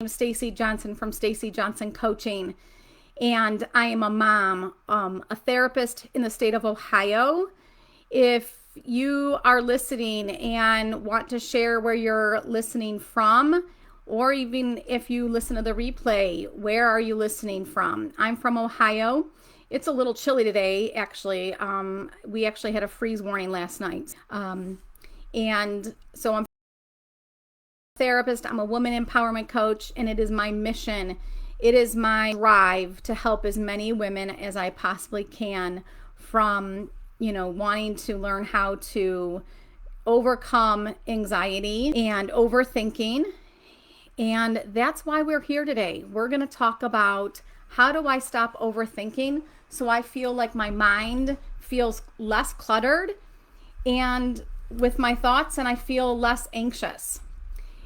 I'm Stacy Johnson from Stacy Johnson Coaching, and I am a mom, a therapist in the state of Ohio. If you are listening and want to share where you're listening from, or even if you listen to the replay, where are you listening from? I'm from Ohio. It's a little chilly today, actually. We actually had a freeze warning last night. And so I'm therapist, I'm a woman empowerment coach, and it is my mission, it is my drive to help as many women as I possibly can from, wanting to learn how to overcome anxiety and overthinking. And that's why we're here today. We're going to talk about how do I stop overthinking so I feel like my mind feels less cluttered and with my thoughts, and I feel less anxious.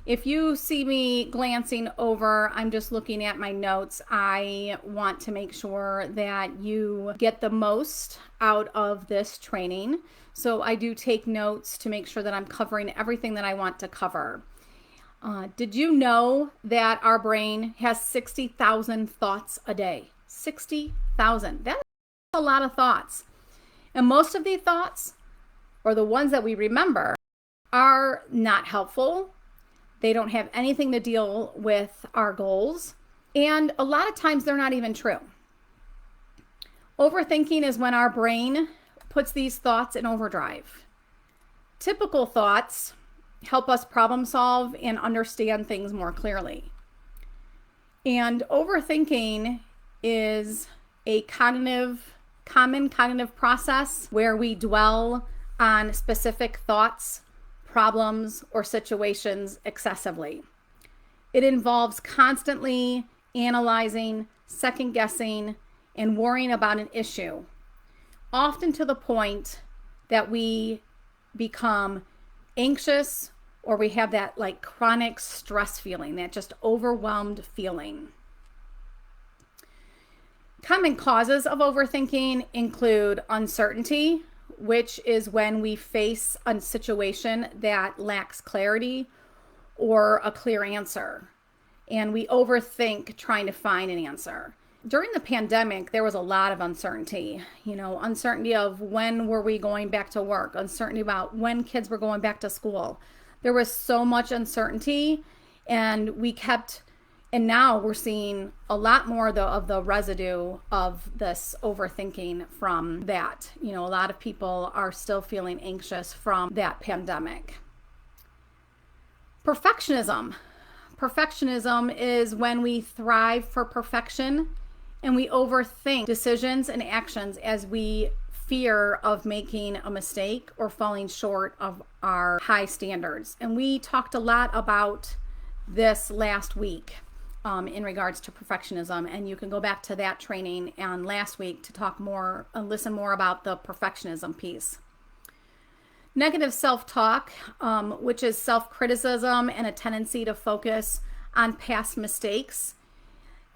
If you see me glancing over, I'm just looking at my notes. I want to make sure that you get the most out of this training. So I do take notes to make sure that I'm covering everything that I want to cover. Did you know that our brain has 60,000 thoughts a day? 60,000. That's a lot of thoughts. And most of the thoughts, or the ones that we remember, are not helpful. They don't have anything to deal with our goals. And a lot of times they're not even true. Overthinking is when our brain puts these thoughts in overdrive. Typical thoughts help us problem solve and understand things more clearly. And overthinking is a common cognitive process where we dwell on specific thoughts, problems, or situations excessively. It involves constantly analyzing, second guessing, and worrying about an issue, often to the point that we become anxious or we have that chronic stress feeling, that just overwhelmed feeling. Common causes of overthinking include uncertainty, which is when we face a situation that lacks clarity or a clear answer, and we overthink trying to find an answer. During the pandemic, there was a lot of uncertainty, uncertainty of when were we going back to work, uncertainty about when kids were going back to school. There was so much uncertainty, and now we're seeing a lot more of the residue of this overthinking from that. A lot of people are still feeling anxious from that pandemic. Perfectionism. Perfectionism is when we thrive for perfection and we overthink decisions and actions as we fear of making a mistake or falling short of our high standards. And we talked a lot about this last week. In regards to perfectionism, and you can go back to that training and last week to talk more and listen more about the perfectionism piece. Negative self-talk, which is self-criticism and a tendency to focus on past mistakes,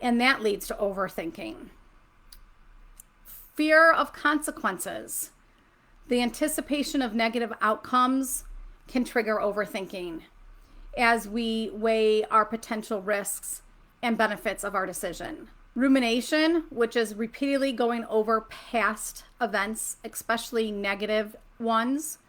and that leads to overthinking. Fear of consequences. The anticipation of negative outcomes can trigger overthinking as we weigh our potential risks and benefits of our decision. Rumination, which is repeatedly going over past events, especially negative ones.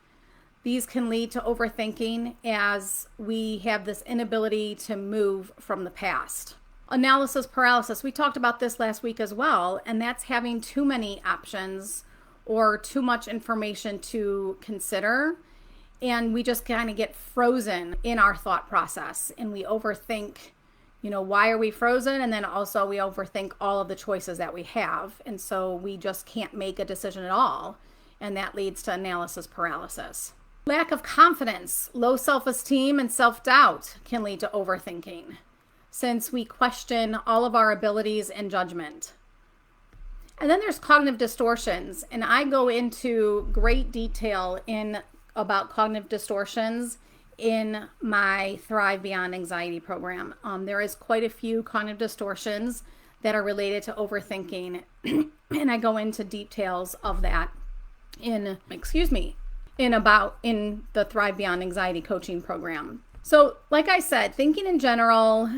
These can lead to overthinking as we have this inability to move from the past. Analysis paralysis. We talked about this last week as well, and that's having too many options or too much information to consider, and we just kind of get frozen in our thought process, and we overthink why are we frozen? And then also we overthink all of the choices that we have. And so we just can't make a decision at all. And that leads to analysis paralysis. Lack of confidence, low self-esteem, and self-doubt can lead to overthinking since we question all of our abilities and judgment. And then there's cognitive distortions. And I go into great detail about cognitive distortions in my Thrive Beyond Anxiety program. There is quite a few cognitive distortions that are related to overthinking, and I go into details of that in the Thrive Beyond Anxiety coaching program. So like I said, thinking in general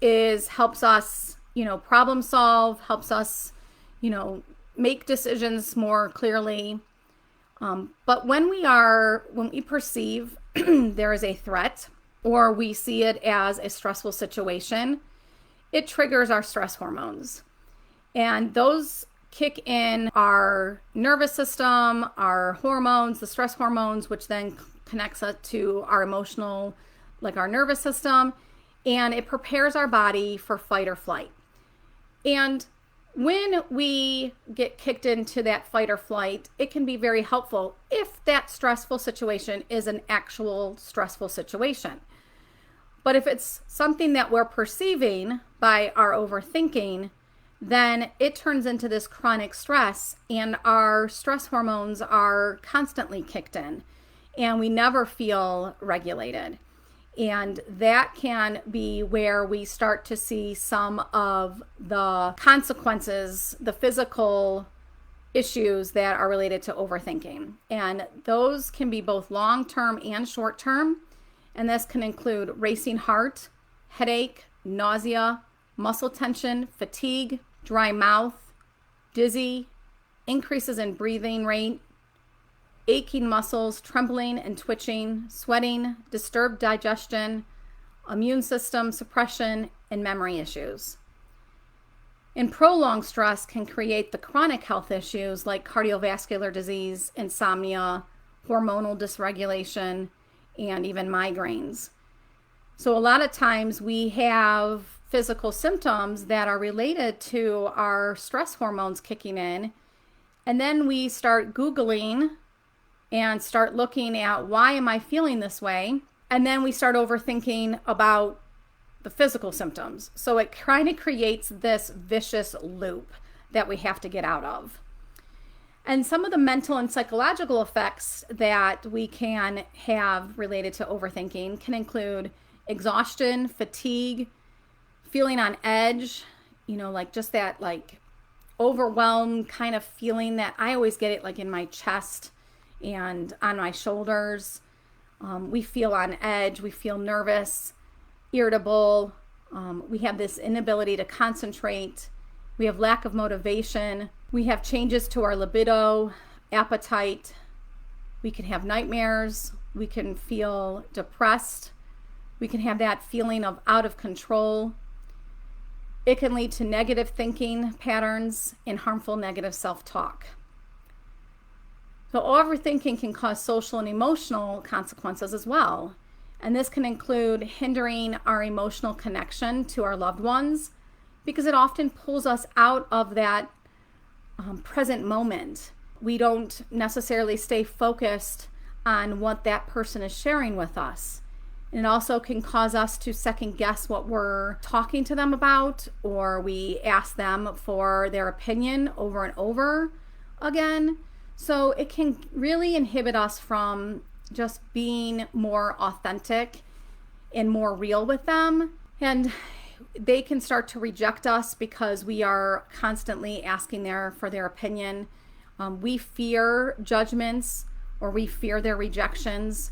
helps us, problem solve, helps us, make decisions more clearly. But when we perceive there is a threat or we see it as a stressful situation, it triggers our stress hormones. And those kick in our nervous system, our hormones, the stress hormones, which then connects us to our emotional, like our nervous system, and it prepares our body for fight or flight. And when we get kicked into that fight or flight, it can be very helpful if that stressful situation is an actual stressful situation. But if it's something that we're perceiving by our overthinking, then it turns into this chronic stress, and our stress hormones are constantly kicked in, and we never feel regulated. And that can be where we start to see some of the consequences, the physical issues that are related to overthinking. And those can be both long-term and short-term. And this can include racing heart, headache, nausea, muscle tension, fatigue, dry mouth, dizzy, increases in breathing rate, aching muscles, trembling and twitching, sweating, disturbed digestion, immune system suppression, and memory issues. And prolonged stress can create the chronic health issues like cardiovascular disease, insomnia, hormonal dysregulation, and even migraines. So a lot of times we have physical symptoms that are related to our stress hormones kicking in, and then we start Googling and start looking at why am I feeling this way, and then we start overthinking about the physical symptoms. So it kind of creates this vicious loop that we have to get out of. And some of the mental and psychological effects that we can have related to overthinking can include exhaustion, fatigue, feeling on edge, like just that like overwhelm kind of feeling that I always get it like in my chest and on my shoulders. We feel on edge, we feel nervous, irritable. We have this inability to concentrate. We have lack of motivation. We have changes to our libido, appetite. We can have nightmares. We can feel depressed. We can have that feeling of out of control. It can lead to negative thinking patterns and harmful negative self-talk. So overthinking can cause social and emotional consequences as well. And this can include hindering our emotional connection to our loved ones because it often pulls us out of that present moment. We don't necessarily stay focused on what that person is sharing with us. And it also can cause us to second guess what we're talking to them about, or we ask them for their opinion over and over again. So it can really inhibit us from just being more authentic and more real with them. And they can start to reject us because we are constantly asking for their opinion. We fear judgments or we fear their rejections.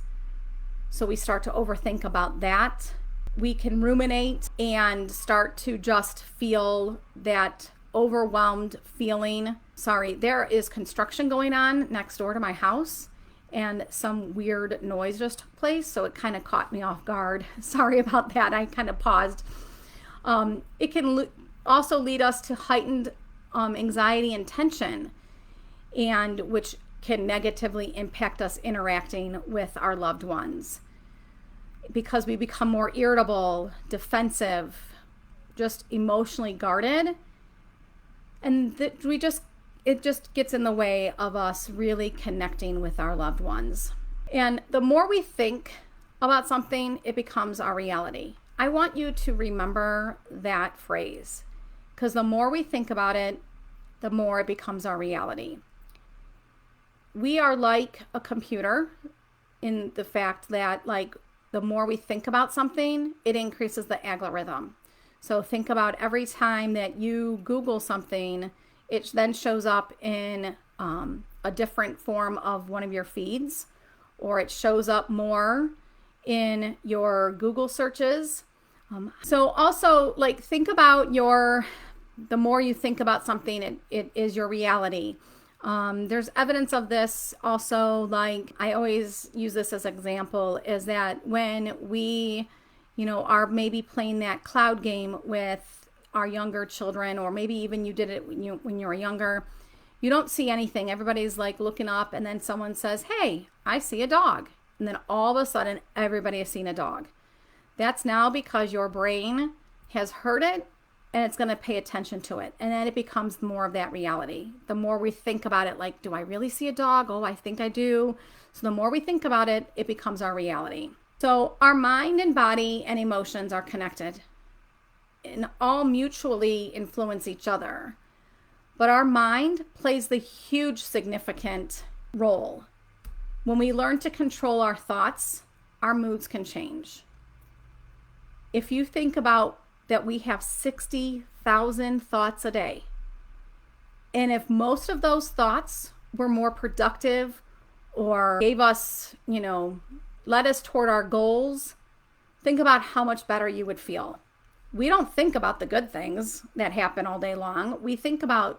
So we start to overthink about that. We can ruminate and start to just feel that overwhelmed feeling. Sorry, there is construction going on next door to my house and some weird noise just took place. So it kind of caught me off guard. Sorry about that. I kind of paused. It can also lead us to heightened anxiety and tension, and which can negatively impact us interacting with our loved ones because we become more irritable, defensive, just emotionally guarded, and it just gets in the way of us really connecting with our loved ones. And the more we think about something, it becomes our reality. I want you to remember that phrase because the more we think about it, the more it becomes our reality. We are like a computer in the fact that the more we think about something, it increases the algorithm. So think about every time that you Google something, it then shows up in a different form of one of your feeds, or it shows up more in your Google searches. So also, like, think about the more you think about something, it is your reality. There's evidence of this also. Like, I always use this as an example, is that when we, are maybe playing that cloud game with our younger children, or maybe even you did it when you were younger, you don't see anything. Everybody's like looking up, and then someone says, "Hey, I see a dog." And then all of a sudden, everybody has seen a dog. That's now because your brain has heard it and it's going to pay attention to it. And then it becomes more of that reality. The more we think about it, like, do I really see a dog? Oh, I think I do. So the more we think about it, it becomes our reality. So our mind and body and emotions are connected and all mutually influence each other. But our mind plays the huge significant role. When we learn to control our thoughts, our moods can change. If you think about that, we have 60,000 thoughts a day. And if most of those thoughts were more productive or gave us, led us toward our goals, think about how much better you would feel. We don't think about the good things that happen all day long. We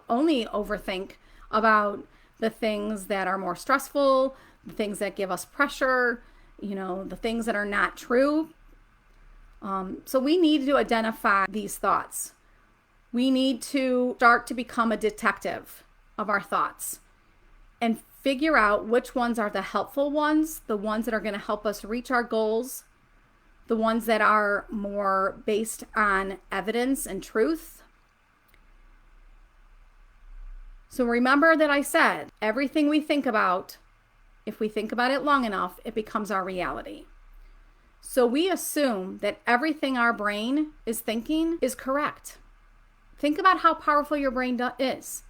only overthink about the things that are more stressful, the things that give us pressure, the things that are not true. So we need to identify these thoughts. We need to start to become a detective of our thoughts and figure out which ones are the helpful ones, the ones that are going to help us reach our goals, the ones that are more based on evidence and truth. So remember that I said everything we think about, if we think about it long enough, it becomes our reality. So we assume that everything our brain is thinking is correct. Think about how powerful your brain is.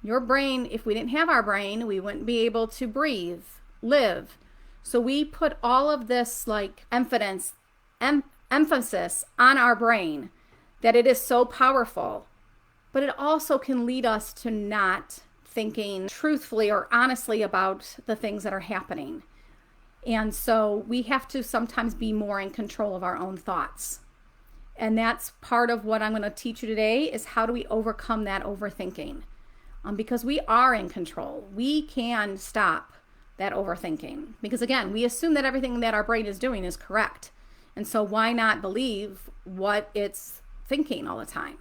Your brain, if we didn't have our brain, we wouldn't be able to breathe, live. So we put all of this emphasis on our brain, that it is so powerful. But it also can lead us to not thinking truthfully or honestly about the things that are happening. And so we have to sometimes be more in control of our own thoughts. And that's part of what I'm going to teach you today, is how do we overcome that overthinking? Because we are in control. We can stop that overthinking. Because again, we assume that everything that our brain is doing is correct. And so why not believe what it's thinking all the time?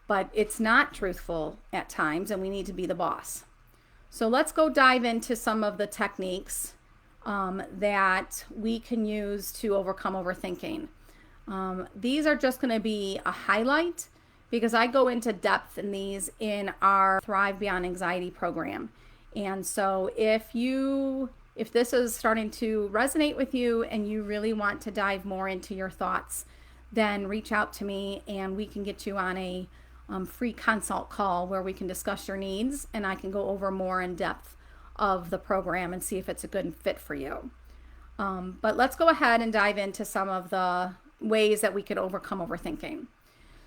But it's not truthful at times, and we need to be the boss. So let's go dive into some of the techniques that we can use to overcome overthinking. These are just going to be a highlight because I go into depth in these in our Thrive Beyond Anxiety program. And so if this is starting to resonate with you and you really want to dive more into your thoughts, then reach out to me and we can get you on a free consult call where we can discuss your needs and I can go over more in depth of the program and see if it's a good fit for you. But let's go ahead and dive into some of the ways that we could overcome overthinking.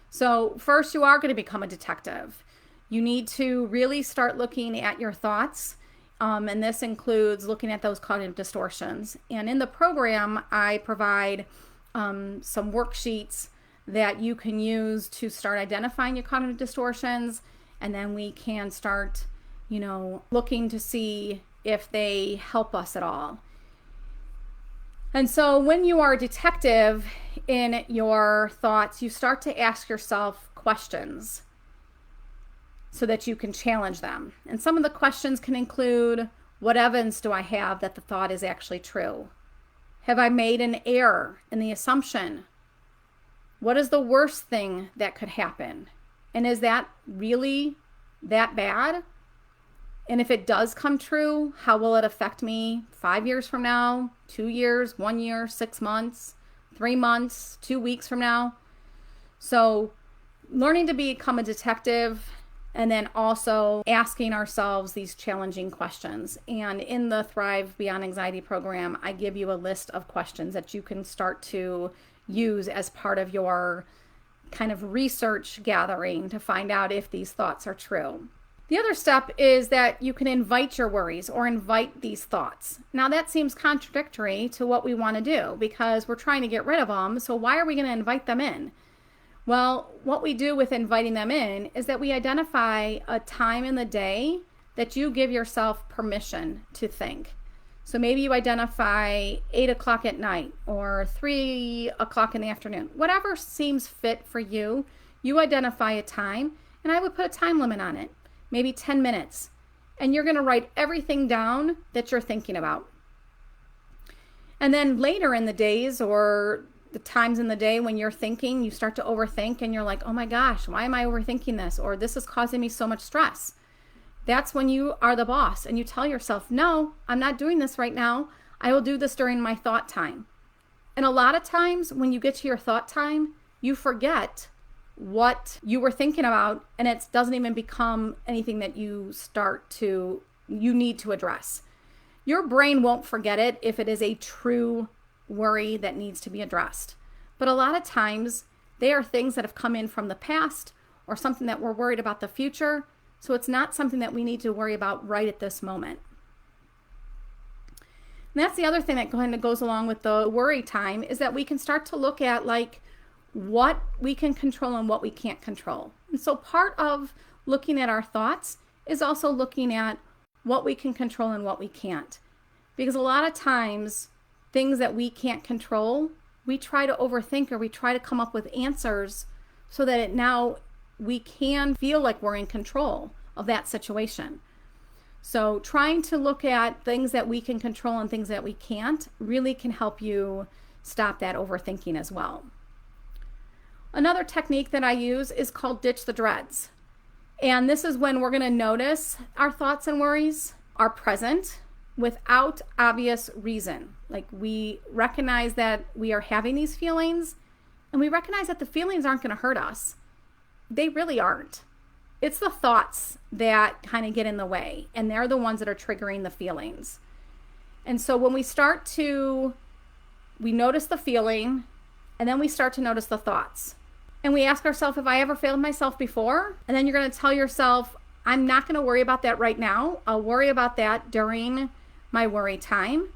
So first, you are going to become a detective. You need to really start looking at your thoughts. And this includes looking at those cognitive distortions. And in the program, I provide some worksheets that you can use to start identifying your cognitive distortions. And then we can start looking to see if they help us at all. And so when you are a detective in your thoughts, you start to ask yourself questions so that you can challenge them. And some of the questions can include, what evidence do I have that the thought is actually true? Have I made an error in the assumption? What is the worst thing that could happen? And is that really that bad? And if it does come true, how will it affect me 5 years from now, 2 years, 1 year, 6 months, 3 months, 2 weeks from now? So learning to become a detective and then also asking ourselves these challenging questions. And in the Thrive Beyond Anxiety program, I give you a list of questions that you can start to use as part of your kind of research gathering to find out if these thoughts are true. The other step is that you can invite your worries or invite these thoughts. Now, that seems contradictory to what we want to do because we're trying to get rid of them. So, why are we going to invite them in? Well, what we do with inviting them in is that we identify a time in the day that you give yourself permission to think. So maybe you identify 8 o'clock at night or 3 o'clock in the afternoon. Whatever seems fit for you, you identify a time, and I would put a time limit on it, maybe 10 minutes. And you're going to write everything down that you're thinking about. And then later in the days or the times in the day when you're thinking, you start to overthink and you're like, oh my gosh, why am I overthinking this? Or this is causing me so much stress. That's when you are the boss and you tell yourself, no, I'm not doing this right now. I will do this during my thought time. And a lot of times when you get to your thought time, you forget what you were thinking about and it doesn't even become anything that you need to address. Your brain won't forget it if it is a true worry that needs to be addressed. But a lot of times they are things that have come in from the past or something that we're worried about the future. So it's not something that we need to worry about right at this moment. And that's the other thing that kind of goes along with the worry time is that we can start to look at like what we can control and what we can't control. And so part of looking at our thoughts is also looking at what we can control and what we can't. Because a lot of times things that we can't control, we try to overthink or we try to come up with answers so that now we can feel like we're in control of that situation. So trying to look at things that we can control and things that we can't really can help you stop that overthinking as well. Another technique that I use is called ditch the dreads. And this is when we're going to notice our thoughts and worries are present without obvious reason. Like we recognize that we are having these feelings and we recognize that the feelings aren't going to hurt us. They really aren't. It's the thoughts that kind of get in the way and they're the ones that are triggering the feelings. And so when we notice the feeling and then we start to notice the thoughts and we ask ourselves, have I ever failed myself before? And then you're going to tell yourself, I'm not going to worry about that right now. I'll worry about that during my worry time.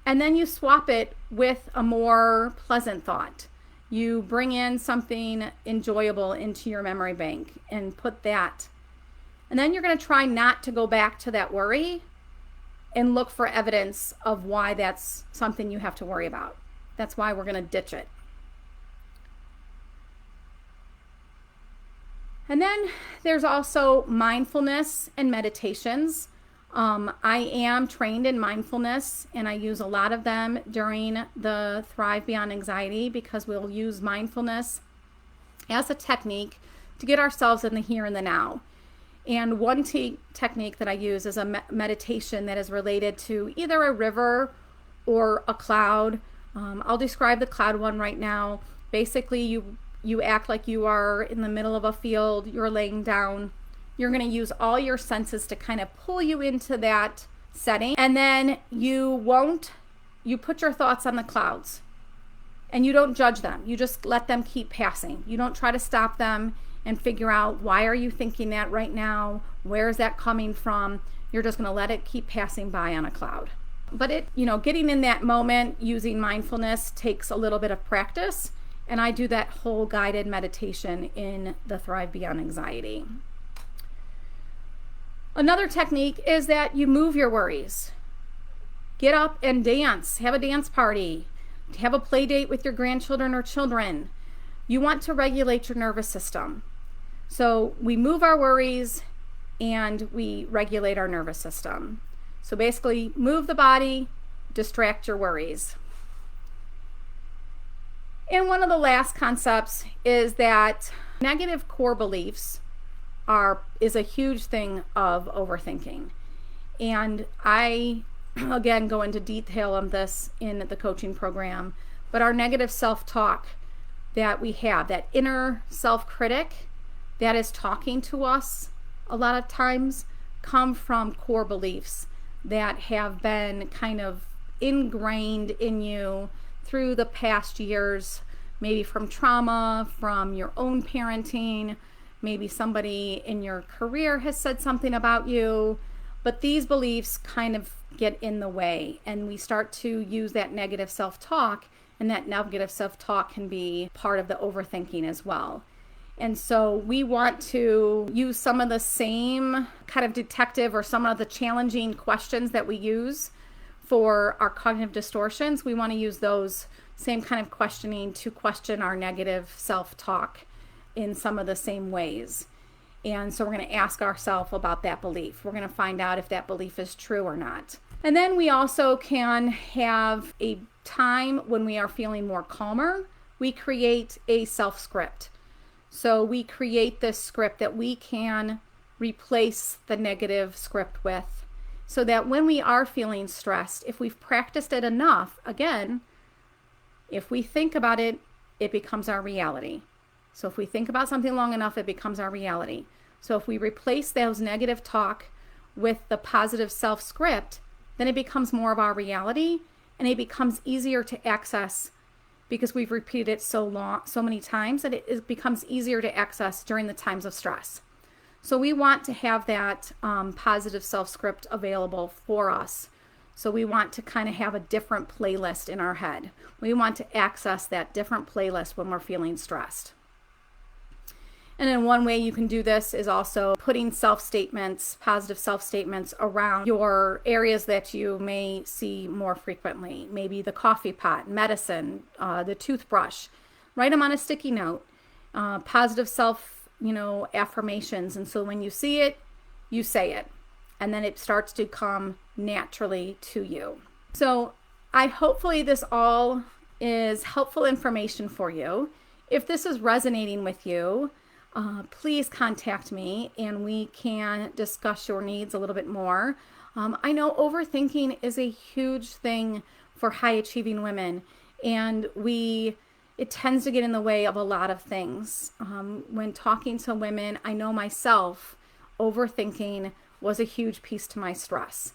And then you swap it with a more pleasant thought. You bring in something enjoyable into your memory bank and put that. And then you're going to try not to go back to that worry and look for evidence of why that's something you have to worry about. That's why we're going to ditch it. And then there's also mindfulness and meditations. I am trained in mindfulness and I use a lot of them during the Thrive Beyond Anxiety because we'll use mindfulness as a technique to get ourselves in the here and the now. And one technique that I use is a meditation that is related to either a river or a cloud. I'll describe the cloud one right now. Basically, you act like you are in the middle of a field, you're laying down. You're going to use all your senses to kind of pull you into that setting. And then you put your thoughts on the clouds and you don't judge them. You just let them keep passing. You don't try to stop them and figure out why are you thinking that right now? Where is that coming from? You're just going to let it keep passing by on a cloud. But getting in that moment using mindfulness takes a little bit of practice. And I do that whole guided meditation in the Thrive Beyond Anxiety. Another technique is that you move your worries. Get up and dance. Have a dance party. Have a play date with your grandchildren or children. You want to regulate your nervous system. So we move our worries and we regulate our nervous system. So basically, move the body, distract your worries. And one of the last concepts is that negative core beliefs is a huge thing of overthinking. And I, again, go into detail on this in the coaching program, but our negative self-talk that we have, that inner self-critic that is talking to us a lot of times, come from core beliefs that have been kind of ingrained in you through the past years, maybe from trauma, from your own parenting, Maybe somebody in your career has said something about you, but these beliefs kind of get in the way, and we start to use that negative self-talk, and that negative self-talk can be part of the overthinking as well. And so we want to use some of the same kind of detective or some of the challenging questions that we use for our cognitive distortions. We want to use those same kind of questioning to question our negative self-talk in some of the same ways. And so we're going to ask ourselves about that belief. We're going to find out if that belief is true or not. And then we also can have a time when we are feeling more calmer. We create a self-script. So we create this script that we can replace the negative script with, so that when we are feeling stressed, if we've practiced it enough, again, if we think about it, it becomes our reality. So if we think about something long enough, it becomes our reality. So if we replace those negative talk with the positive self-script, then it becomes more of our reality, and it becomes easier to access because we've repeated it so many times that it becomes easier to access during the times of stress. So we want to have that positive self-script available for us. So we want to kind of have a different playlist in our head. We want to access that different playlist when we're feeling stressed. And then one way you can do this is also putting self-statements, positive self-statements around your areas that you may see more frequently. Maybe the coffee pot, medicine, the toothbrush. Write them on a sticky note. Positive affirmations. And so when you see it, you say it. And then it starts to come naturally to you. So hopefully this all is helpful information for you. If this is resonating with you, please contact me and we can discuss your needs a little bit more. I know overthinking is a huge thing for high achieving women, and it tends to get in the way of a lot of things. When talking to women, I know myself, overthinking was a huge piece to my stress.